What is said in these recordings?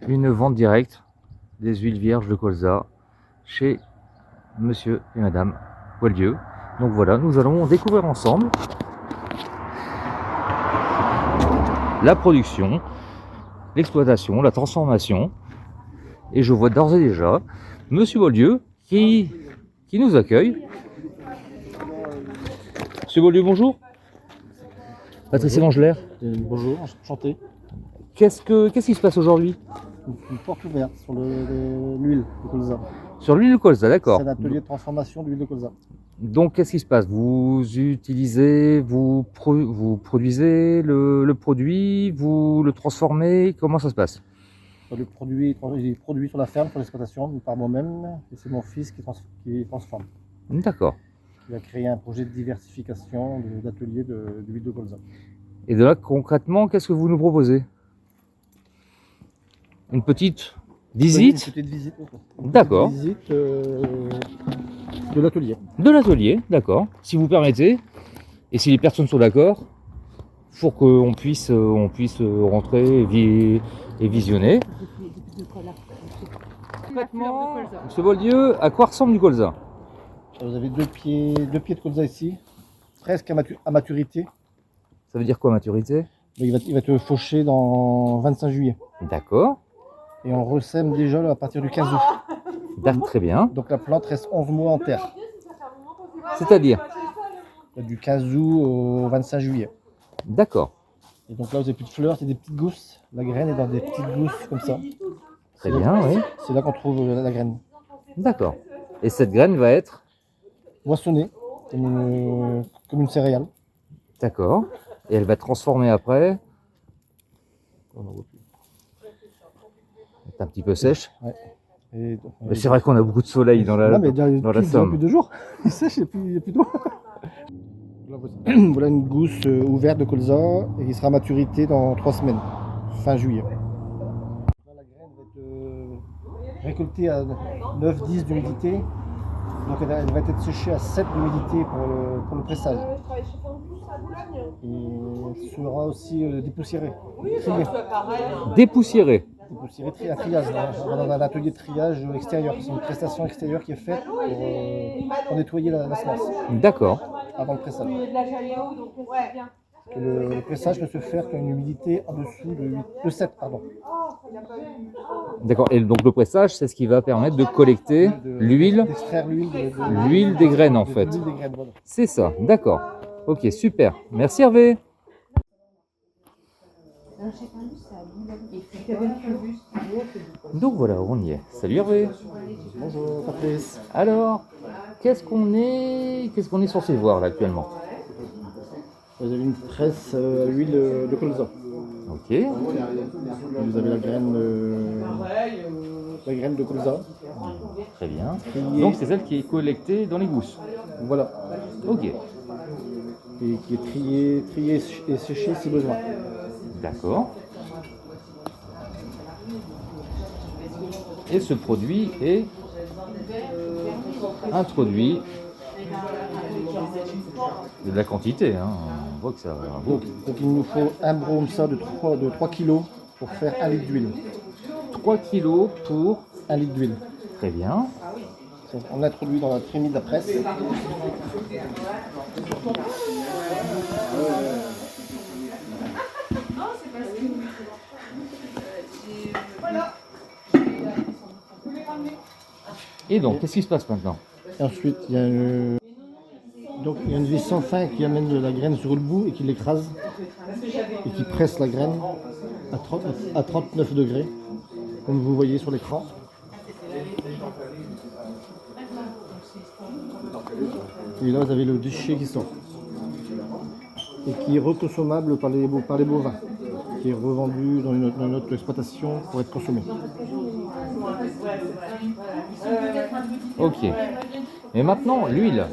Une vente directe des huiles vierges de colza chez monsieur et madame Boieldieu. Donc voilà, nous allons découvrir ensemble la production, l'exploitation, la transformation. Et je vois d'ores et déjà monsieur Boieldieu qui nous accueille. Monsieur Boieldieu, bonjour. Patrice Evangelère. Bonjour, enchanté. Qu'est-ce qui se passe aujourd'hui? Une porte ouverte sur l'huile de colza. Sur l'huile de colza, d'accord. C'est un atelier de transformation d'huile de colza. Donc qu'est-ce qui se passe? Vous utilisez, vous produisez le produit, vous le transformez, comment ça se passe? Le produit est produit sur la ferme, sur l'exploitation, par moi-même, et c'est mon fils qui transforme. D'accord. Il a créé un projet de diversification d'atelier d'huile de colza. Et de là, concrètement, qu'est-ce que vous nous proposez? Une petite visite? Une petite visite. D'accord. Une petite visite de l'atelier. De l'atelier, d'accord. Si vous permettez, et si les personnes sont d'accord, pour qu'on puisse, rentrer et visionner. Concrètement, monsieur Boieldieu, à quoi ressemble du colza? Vous avez deux pieds de colza ici, presque à maturité. Ça veut dire quoi, maturité? Il va être fauché dans 25 juillet. D'accord. Et on ressème déjà là, à partir du 15 août. Très bien. Donc la plante reste 11 mois en terre. C'est-à-dire? Du 15 août au 25 juillet. D'accord. Et donc là, vous n'avez plus de fleurs, c'est des petites gousses. La graine est dans des petites gousses comme ça. Très bien, oui. C'est là qu'on trouve la graine. D'accord. Et cette graine va être? Moissonnée, comme une céréale. D'accord. Et elle va être transformée après? C'est un petit peu sèche. Ouais. Mais c'est vrai qu'on a beaucoup de soleil dans la Somme. Depuis 2 jours, il sèche, il n'y a plus d'eau. Voilà une gousse ouverte de colza et qui sera à maturité dans 3 semaines, fin juillet. Là, la graine va être récoltée à 9-10 d'humidité. Donc elle va être séchée à 7 d'humidité pour le pressage. Et elle sera aussi dépoussiérée. Dépoussiérée. Dépoussiérée, un triage. On va dans un atelier de triage extérieur. C'est une prestation extérieure qui est faite pour nettoyer la semence. D'accord. Avant le pressage. Et le pressage peut se faire qu'à une humidité en dessous de 7. Pardon. D'accord. Et donc le pressage, c'est ce qui va permettre de collecter l'huile, d'extraire l'huile des graines en fait. Voilà. C'est ça. D'accord. Ok, super. Merci Hervé. Donc voilà, on y est. Salut Hervé. Bonjour Patrice. Alors, qu'est-ce qu'on est censé voir là actuellement? Vous avez une presse à l'huile de colza. Ok. Vous avez la graine de colza. Très bien. Donc c'est celle qui est collectée dans les gousses. Voilà. Ok. Et qui est triée et séchée si besoin. D'accord. Et ce produit est introduit de la quantité, hein. On voit que ça a un beau. Donc il nous faut un brome ça de 3 kg pour faire 1 litre d'huile. 3 kg pour 1 litre d'huile. Très bien. On l'introduit dans la trémie de la presse. Et donc, qu'est-ce qui se passe maintenant? Et ensuite, il y a une vis sans fin qui amène de la graine sur le bout et qui l'écrase et qui presse la graine à 39 degrés, comme vous voyez sur l'écran. Et là, vous avez le déchet qui sort et qui est reconsommable par les bovins, qui est revendu dans notre exploitation pour être consommé. Ok. Et maintenant, l'huile.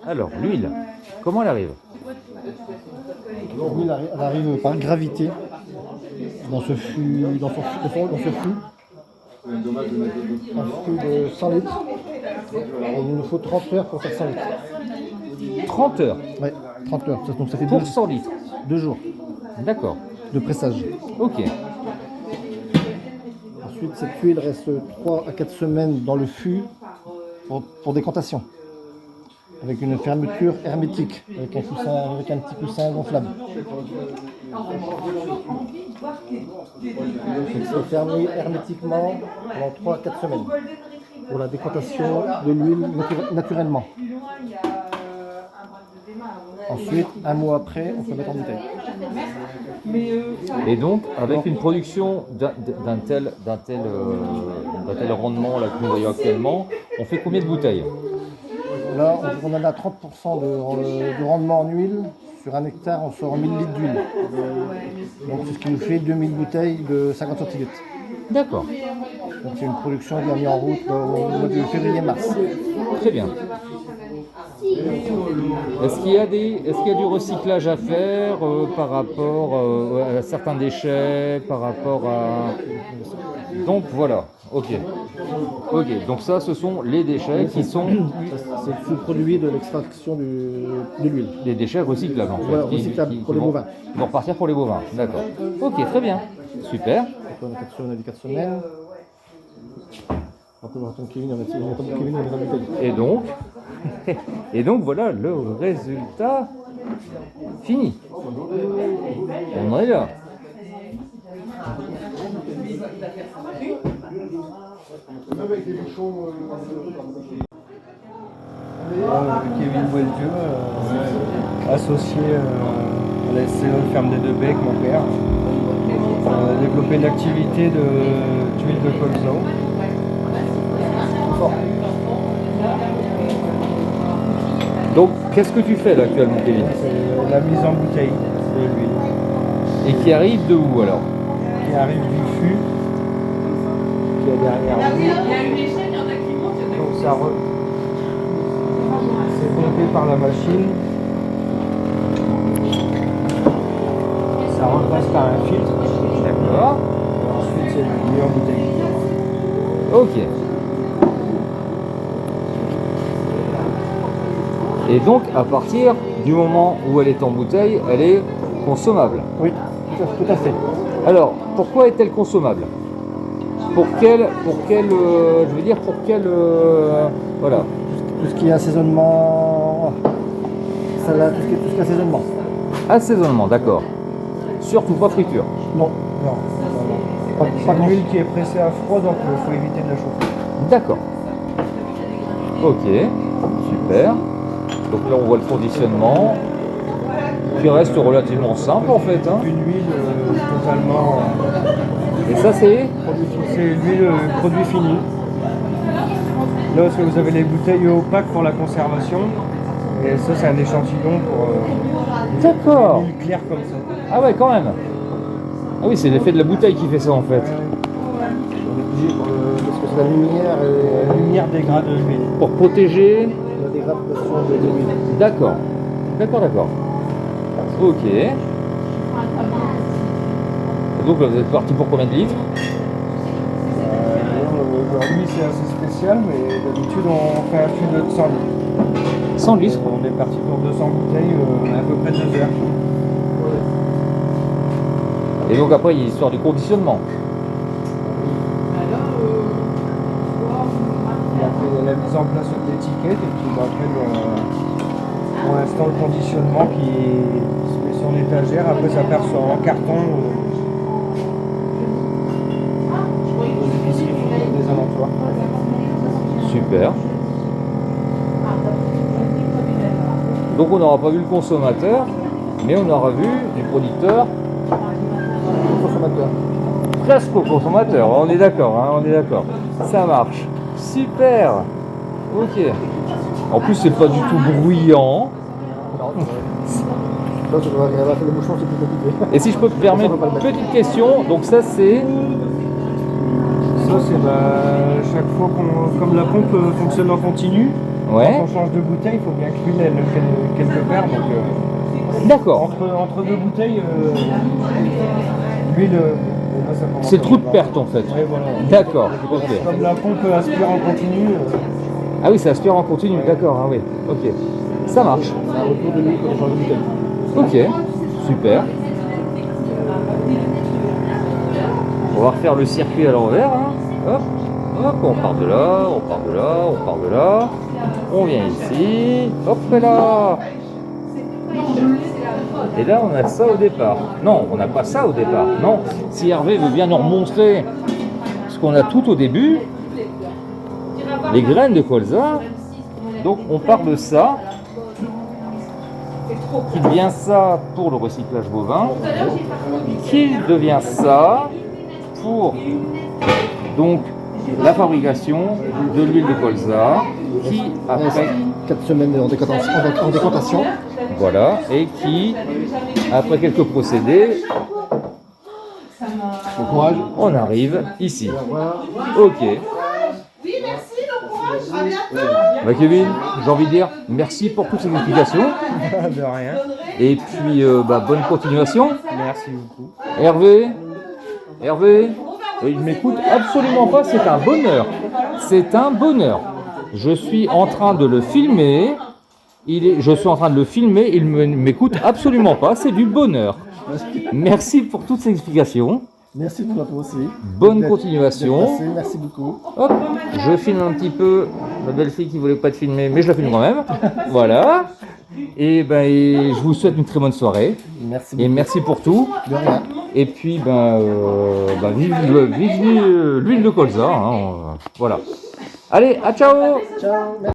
Alors, l'huile, comment elle arrive? L'huile elle arrive par gravité dans ce flux, un flux de 100 litres. Et il nous faut 30 heures pour faire 100 litres. 30 heures Ouais, 30 heures. Donc ça fait pour 100 litres. 2 jours D'accord. de pressage. Ok. Ensuite, cette huile reste 3 à 4 semaines dans le fût pour décantation. Avec une fermeture hermétique, avec un petit coussin gonflable. C'est fermé hermétiquement pendant 3 à 4 semaines pour la décantation de l'huile naturellement. Ensuite, un mois après, on peut mettre en bouteille. Et donc, avec une production d'un tel rendement là, que nous voyons actuellement, on fait combien de bouteilles? Là, on en a 30% de rendement en huile. Sur un hectare, on sort 1000 litres d'huile. Donc, c'est ce qui nous fait 2000 bouteilles de 50 centilitres. D'accord. Donc, c'est une production qui a mis en route au mois de février-mars. Très bien. Est-ce qu'il y a du recyclage à faire par rapport à certains déchets, par rapport à... Donc voilà, ok. Ok, donc ça ce sont les déchets qui sont... C'est le sous-produit de l'extraction de l'huile. Des déchets recyclables en fait. Voilà, recyclables pour les bovins. Ils vont repartir pour les bovins, d'accord. Ok, très bien, super. Donc, on a dit 4 semaines. On peut voir ton Kevin, on va essayer de mettre Kevin dans la bouteille. Et donc voilà le résultat fini. On en est là. Kevin Boieldieu, associé à la SCE Ferme des Deux Baies avec mon père. On a développé une activité d'huile de colza. Donc qu'est-ce que tu fais là actuellement, Kevin? C'est la mise en bouteille de l'huile. Et qui arrive de où alors? Qui arrive du fût, qui est derrière nous. Donc c'est pompé par la machine. Ça repasse par un filtre. D'accord. Et ensuite c'est mis en bouteille. Ok. Et donc, à partir du moment où elle est en bouteille, elle est consommable. Oui, tout à fait. Alors, pourquoi est-elle consommable? Pour quel, voilà. Tout ce qui est assaisonnement, salade, tout ce qui est assaisonnement. Assaisonnement, d'accord. Surtout pas friture. Non, Non, c'est une huile qui est pressée à froid, donc il faut éviter de la chauffer. D'accord. Ok, super. Donc là, on voit le conditionnement, qui reste relativement simple en fait. Hein. Une huile totalement... Et ça, c'est C'est l'huile produit fini. Là, parce que vous avez les bouteilles opaques pour la conservation. Et ça, c'est un échantillon pour D'accord. une huile claire comme ça. Ah ouais, quand même. Ah oui, c'est l'effet de la bouteille qui fait ça en fait. parce que c'est la lumière et La lumière dégrade l'huile. Pour protéger. la dégradation de l'huile. D'accord. D'accord. Ok. Et donc là, vous êtes parti pour combien de litres? Aujourd'hui, c'est assez spécial, mais d'habitude, on fait un fût de 100 litres. 100 litres. On est parti pour 200 bouteilles à peu près 2 heures. Et donc après, il y a l'histoire du conditionnement. Il y a la mise en place de l'étiquette et puis après, pour l'instant, le conditionnement qui se met sur l'étagère. Après, ça part en carton aux épiceries des alentours. Super. Donc on n'aura pas vu le consommateur, mais on aura vu du producteur Consommateur. presque au consommateur. On est d'accord, hein, on est d'accord. Ça marche. Super. Ok. En plus, c'est pas du tout bruyant. Là, tu dois regarder le bouchon, c'est plus compliqué. Et si je peux me permettre une petite question, donc ça c'est... Ça, c'est chaque fois comme la pompe fonctionne en continu, Ouais. quand on change de bouteille, il faut bien que l'huile elle prenne quelque part. Donc, D'accord. entre deux bouteilles, l'huile, là, ça commence C'est le à trou de avoir- perte en fait. Ouais, voilà. D'accord. Ok. Comme la pompe aspire en continu, Ah oui, ça aspire en continu. D'accord. Ah oui. Ok. Ça marche. C'est un retour de l'huile quand on change de bouteille. Ok, super. On va refaire le circuit à l'envers. Hein. Hop, hop, on part de là, on part de là, on part de là. On vient ici. Hop là. Et là, on a ça au départ. Non, on n'a pas ça au départ. Non, si Hervé veut bien nous remontrer ce qu'on a tout au début, les graines de colza. Donc, on part de ça, qui devient ça pour le recyclage bovin, qui devient ça pour donc la fabrication de l'huile de colza, qui après 4 semaines en décantation. voilà, et qui après quelques procédés, Bon courage. on arrive ici. Voilà. Ok. Oui, merci, bon courage, à bientôt. Bah Kevin, j'ai envie de dire merci pour toutes ces explications. De rien. Et puis bah, bonne continuation. Merci beaucoup. Hervé, il m'écoute absolument pas, c'est un bonheur. C'est un bonheur. Je suis en train de le filmer. Je suis en train de le filmer, il ne m'écoute absolument pas, c'est du bonheur. Merci pour toutes ces explications. Merci pour toi aussi. Bonne D'être continuation. passé, merci beaucoup. Hop, je filme un petit peu ma belle-fille qui voulait pas te filmer, mais je la filme quand même. Voilà. Et ben, je vous souhaite une très bonne soirée. Merci Et beaucoup. merci pour tout. De rien. Et puis, vive l'huile de colza. Hein, voilà. Allez, à ciao! Ciao. Merci.